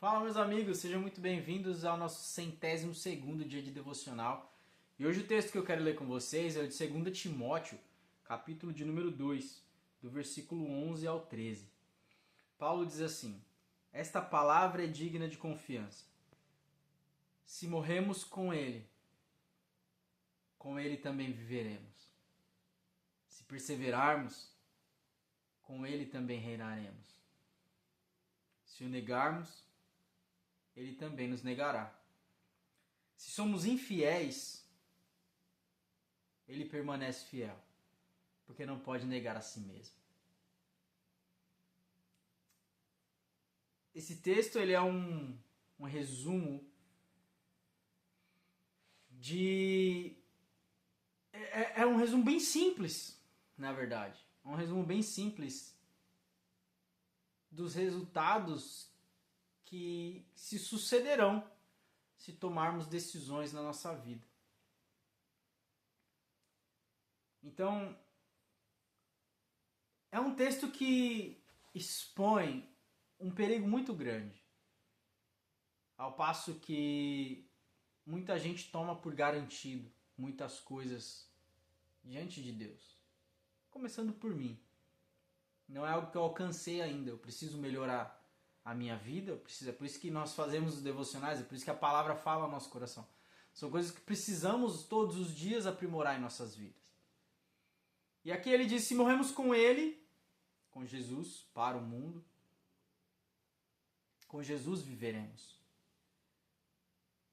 Fala, meus amigos, sejam muito bem-vindos ao nosso 102º dia de devocional. E hoje o texto que eu quero ler com vocês é o de 2 Timóteo, capítulo de número 2, do versículo 11 ao 13. Paulo diz assim: Esta palavra é digna de confiança. Se morremos com ele também viveremos. Se perseverarmos, com ele também reinaremos. Se o negarmos, ele também nos negará. Se somos infiéis, ele permanece fiel, porque não pode negar a si mesmo. Esse texto ele é um resumo de... É um resumo bem simples, na verdade. É um resumo bem simples dos resultados que se sucederão se tomarmos decisões na nossa vida. Então, é um texto que expõe um perigo muito grande, ao passo que muita gente toma por garantido muitas coisas diante de Deus, começando por mim. Não é algo que eu alcancei ainda, eu preciso melhorar a minha vida, é por isso que nós fazemos os devocionais, é por isso que a palavra fala ao nosso coração. São coisas que precisamos todos os dias aprimorar em nossas vidas. E aqui ele diz: se morremos com ele, com Jesus, para o mundo, com Jesus viveremos.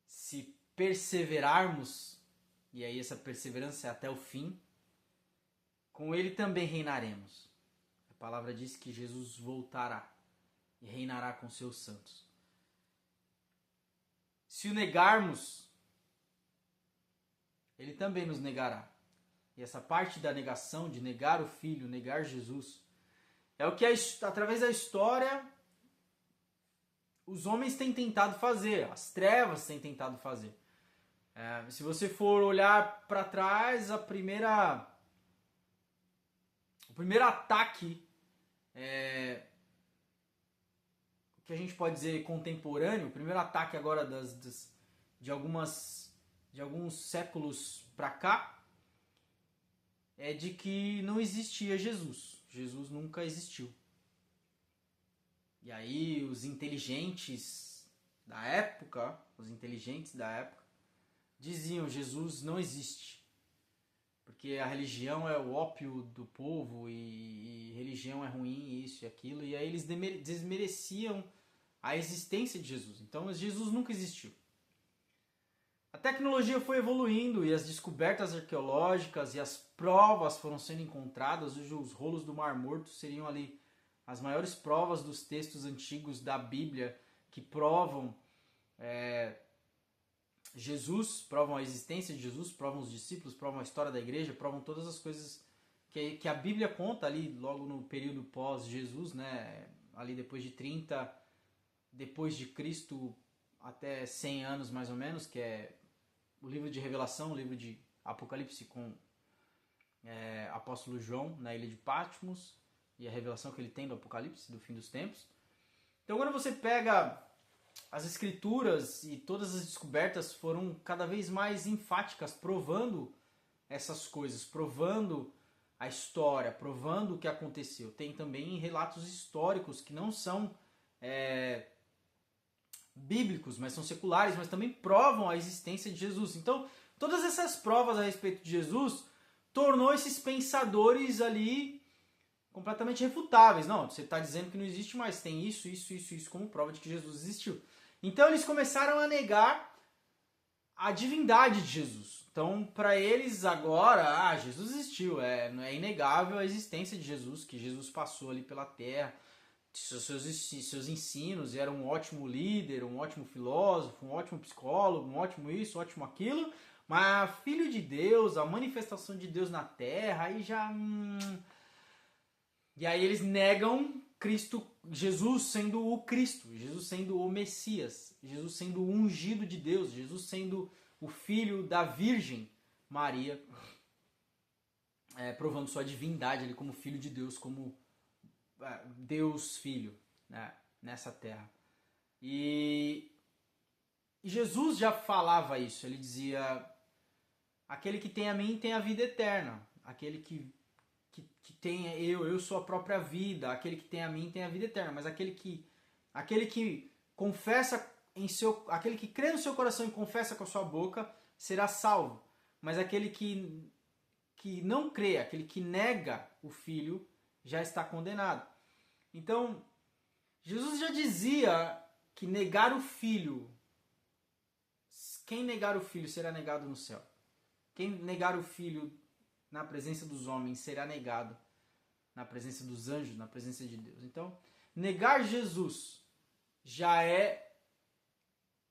Se perseverarmos, e aí essa perseverança é até o fim, com ele também reinaremos. A palavra diz que Jesus voltará e reinará com seus santos. Se o negarmos, ele também nos negará. E essa parte da negação, de negar o Filho, negar Jesus, é o que através da história os homens têm tentado fazer, as trevas têm tentado fazer. Se você for olhar para trás, o primeiro ataque que a gente pode dizer contemporâneo, o primeiro ataque agora de alguns séculos para cá, é de que não existia Jesus. Jesus nunca existiu. E aí os inteligentes da época diziam: Jesus não existe, porque a religião é o ópio do povo e religião é ruim, isso e aquilo. E aí eles desmereciam a existência de Jesus. Então Jesus nunca existiu. A tecnologia foi evoluindo e as descobertas arqueológicas e as provas foram sendo encontradas. Hoje os rolos do Mar Morto seriam ali as maiores provas dos textos antigos da Bíblia, que provam Jesus, provam a existência de Jesus, provam os discípulos, provam a história da igreja, provam todas as coisas que a Bíblia conta ali logo no período pós-Jesus, né? Ali depois de 30 depois de Cristo até 100 anos mais ou menos, que é o livro de Revelação, o livro de Apocalipse com apóstolo João na ilha de Patmos e a revelação que ele tem do Apocalipse, do fim dos tempos. Então quando você pega as escrituras e todas as descobertas foram cada vez mais enfáticas, provando essas coisas, provando a história, provando o que aconteceu. Tem também relatos históricos que não são bíblicos, mas são seculares, mas também provam a existência de Jesus. Então, todas essas provas a respeito de Jesus tornou esses pensadores ali completamente refutáveis. Não, você está dizendo que não existe, mas tem isso como prova de que Jesus existiu. Então eles começaram a negar a divindade de Jesus. Então, para eles agora, Jesus existiu. É inegável a existência de Jesus, que Jesus passou ali pela terra, seus ensinos, era um ótimo líder, um ótimo filósofo, um ótimo psicólogo, um ótimo isso, um ótimo aquilo, mas filho de Deus, a manifestação de Deus na terra, aí já... E aí eles negam Cristo, Jesus sendo o Cristo, Jesus sendo o Messias, Jesus sendo o ungido de Deus, Jesus sendo o filho da Virgem Maria, provando sua divindade ali como filho de Deus, como Deus Filho, né, nessa terra. E Jesus já falava isso. Ele dizia: aquele que tem a mim tem a vida eterna. Aquele que tem eu sou a própria vida. Aquele que tem a mim tem a vida eterna. Mas aquele que confessa aquele que crê no seu coração e confessa com a sua boca será salvo. Mas aquele que não crê, aquele que nega o Filho, já está condenado. Então, Jesus já dizia que negar o Filho, quem negar o Filho será negado no céu. Quem negar o Filho na presença dos homens será negado na presença dos anjos, na presença de Deus. Então, negar Jesus já é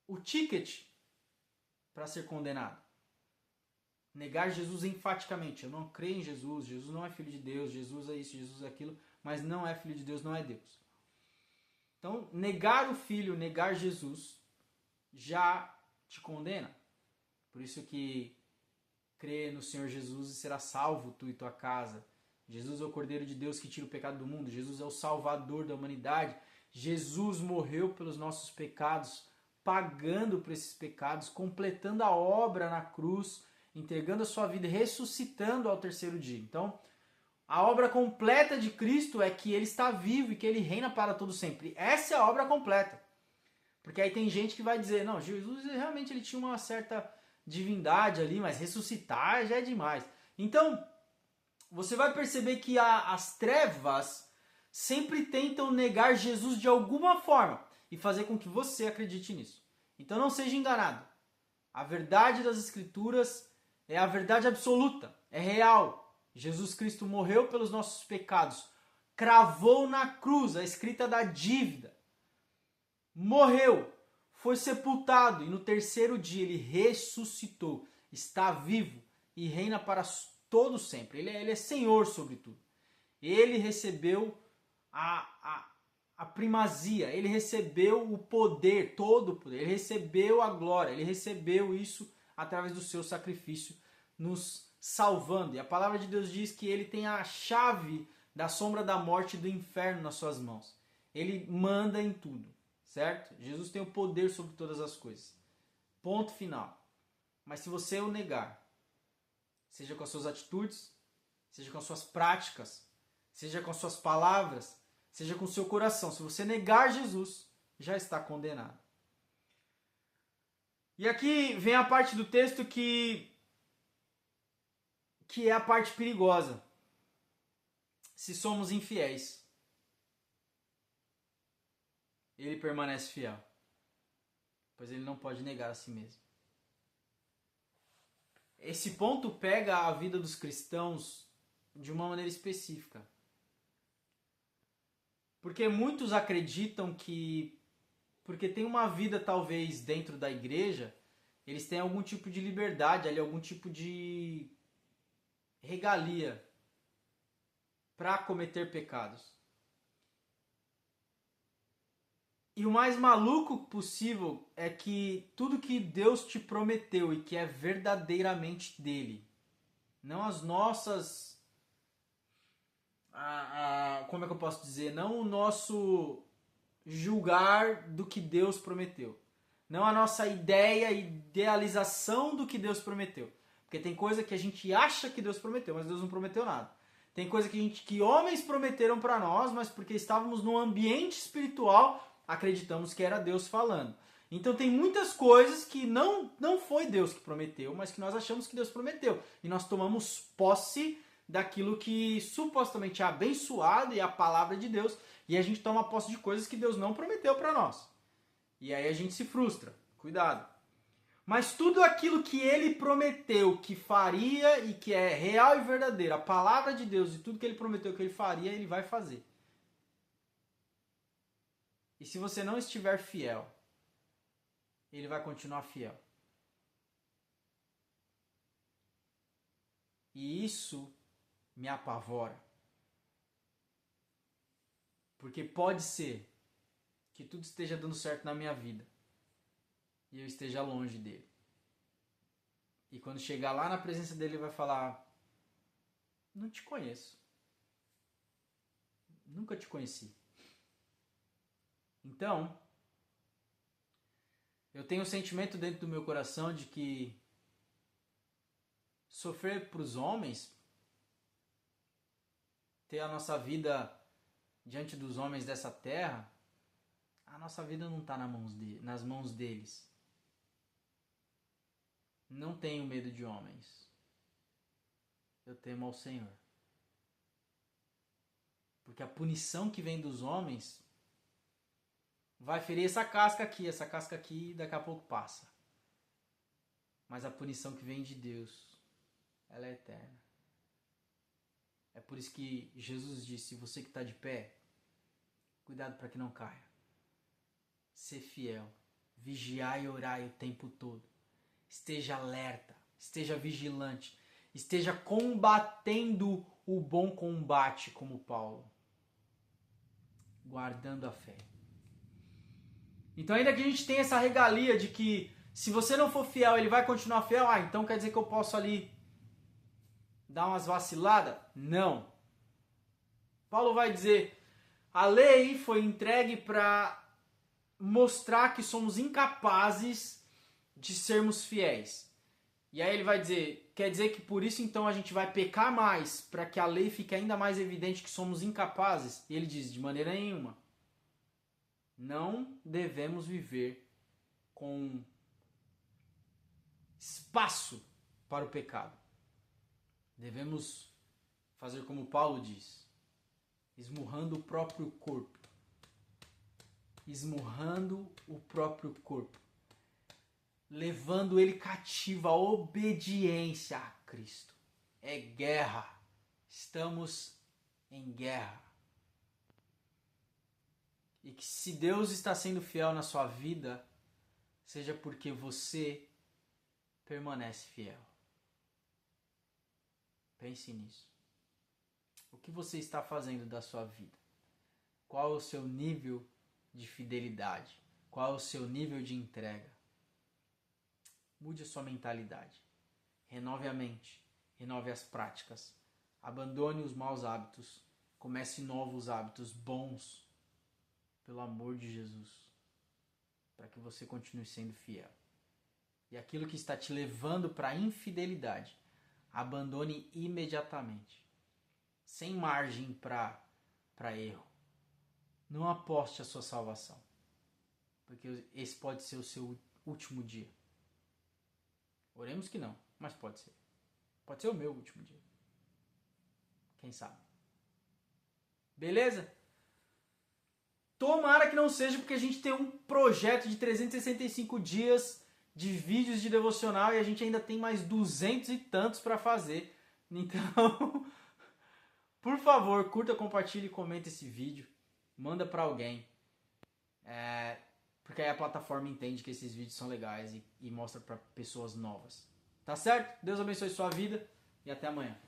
o ticket para ser condenado. Negar Jesus enfaticamente. Eu não creio em Jesus, Jesus não é filho de Deus, Jesus é isso, Jesus é aquilo, mas não é filho de Deus, não é Deus. Então, negar o Filho, negar Jesus, já te condena. Por isso que crê no Senhor Jesus e será salvo tu e tua casa. Jesus é o Cordeiro de Deus que tira o pecado do mundo. Jesus é o Salvador da humanidade. Jesus morreu pelos nossos pecados, pagando por esses pecados, completando a obra na cruz, entregando a sua vida e ressuscitando ao terceiro dia. Então, a obra completa de Cristo é que Ele está vivo e que Ele reina para todo sempre. Essa é a obra completa. Porque aí tem gente que vai dizer, não, Jesus realmente ele tinha uma certa divindade ali, mas ressuscitar já é demais. Então, você vai perceber que as trevas sempre tentam negar Jesus de alguma forma e fazer com que você acredite nisso. Então não seja enganado. A verdade das Escrituras é a verdade absoluta, é real. Jesus Cristo morreu pelos nossos pecados, cravou na cruz a escrita da dívida, morreu, foi sepultado e no terceiro dia ele ressuscitou, está vivo e reina para todo sempre. Ele é Senhor sobre tudo. Ele recebeu a primazia, ele recebeu o poder, todo o poder, ele recebeu a glória, ele recebeu isso através do seu sacrifício, nos salvando. E a palavra de Deus diz que ele tem a chave da sombra da morte e do inferno nas suas mãos. Ele manda em tudo, certo? Jesus tem o poder sobre todas as coisas. Ponto final. Mas se você o negar, seja com as suas atitudes, seja com as suas práticas, seja com as suas palavras, seja com o seu coração, se você negar Jesus, já está condenado. E aqui vem a parte do texto que é a parte perigosa. Se somos infiéis, ele permanece fiel, pois ele não pode negar a si mesmo. Esse ponto pega a vida dos cristãos de uma maneira específica. Porque muitos acreditam que, porque tem uma vida talvez dentro da igreja, eles têm algum tipo de liberdade ali, algum tipo de regalia para cometer pecados. E o mais maluco possível é que tudo que Deus te prometeu e que é verdadeiramente dele, não as nossas... como é que eu posso dizer? Não o nosso julgar do que Deus prometeu. Não a nossa ideia, idealização do que Deus prometeu. Porque tem coisa que a gente acha que Deus prometeu, mas Deus não prometeu nada. Tem coisa que homens prometeram para nós, mas porque estávamos num ambiente espiritual, acreditamos que era Deus falando. Então tem muitas coisas que não foi Deus que prometeu, mas que nós achamos que Deus prometeu. E nós tomamos posse daquilo que supostamente é abençoado e é a palavra de Deus, e a gente toma posse de coisas que Deus não prometeu para nós. E aí a gente se frustra. Cuidado. Mas tudo aquilo que ele prometeu que faria e que é real e verdadeiro, a palavra de Deus e tudo que ele prometeu que ele faria, ele vai fazer. E se você não estiver fiel, ele vai continuar fiel. E isso me apavora. Porque pode ser que tudo esteja dando certo na minha vida e eu esteja longe dele. E quando chegar lá na presença dele, ele vai falar: não te conheço. Nunca te conheci. Então, Eu tenho um sentimento dentro do meu coração de que sofrer para os homens, ter a nossa vida diante dos homens dessa terra, a nossa vida não está nas mãos deles. Não tenho medo de homens. Eu temo ao Senhor. Porque a punição que vem dos homens vai ferir essa casca aqui daqui a pouco passa. Mas a punição que vem de Deus, ela é eterna. É por isso que Jesus disse, você que está de pé, cuidado para que não caia. Ser fiel, vigiar e orar o tempo todo. Esteja alerta, esteja vigilante, esteja combatendo o bom combate como Paulo. Guardando a fé. Então ainda que a gente tenha essa regalia de que se você não for fiel, ele vai continuar fiel, então quer dizer que eu posso ali dar umas vaciladas? Não. Paulo vai dizer, a lei foi entregue para mostrar que somos incapazes de sermos fiéis. E aí ele vai dizer, quer dizer que por isso então a gente vai pecar mais, para que a lei fique ainda mais evidente que somos incapazes? E ele diz, de maneira nenhuma. Não devemos viver com espaço para o pecado. Devemos fazer como Paulo diz, esmurrando o próprio corpo. Esmurrando o próprio corpo. Levando ele cativo à obediência a Cristo. É guerra. Estamos em guerra. E que se Deus está sendo fiel na sua vida, seja porque você permanece fiel. Pense nisso. O que você está fazendo da sua vida? Qual é o seu nível de fidelidade? Qual é o seu nível de entrega? Mude a sua mentalidade. Renove a mente. Renove as práticas. Abandone os maus hábitos. Comece novos hábitos bons. Pelo amor de Jesus. Para que você continue sendo fiel. E aquilo que está te levando para a infidelidade, abandone imediatamente. Sem margem para erro. Não aposte a sua salvação. Porque esse pode ser o seu último dia. Oremos que não, mas pode ser. Pode ser o meu último dia. Quem sabe? Beleza? Tomara que não seja, porque a gente tem um projeto de 365 dias de vídeos de devocional e a gente ainda tem mais 200 e tantos para fazer. Então, por favor, curta, compartilhe e comenta esse vídeo. Manda para alguém. Porque aí a plataforma entende que esses vídeos são legais e mostra para pessoas novas. Tá certo? Deus abençoe sua vida e até amanhã.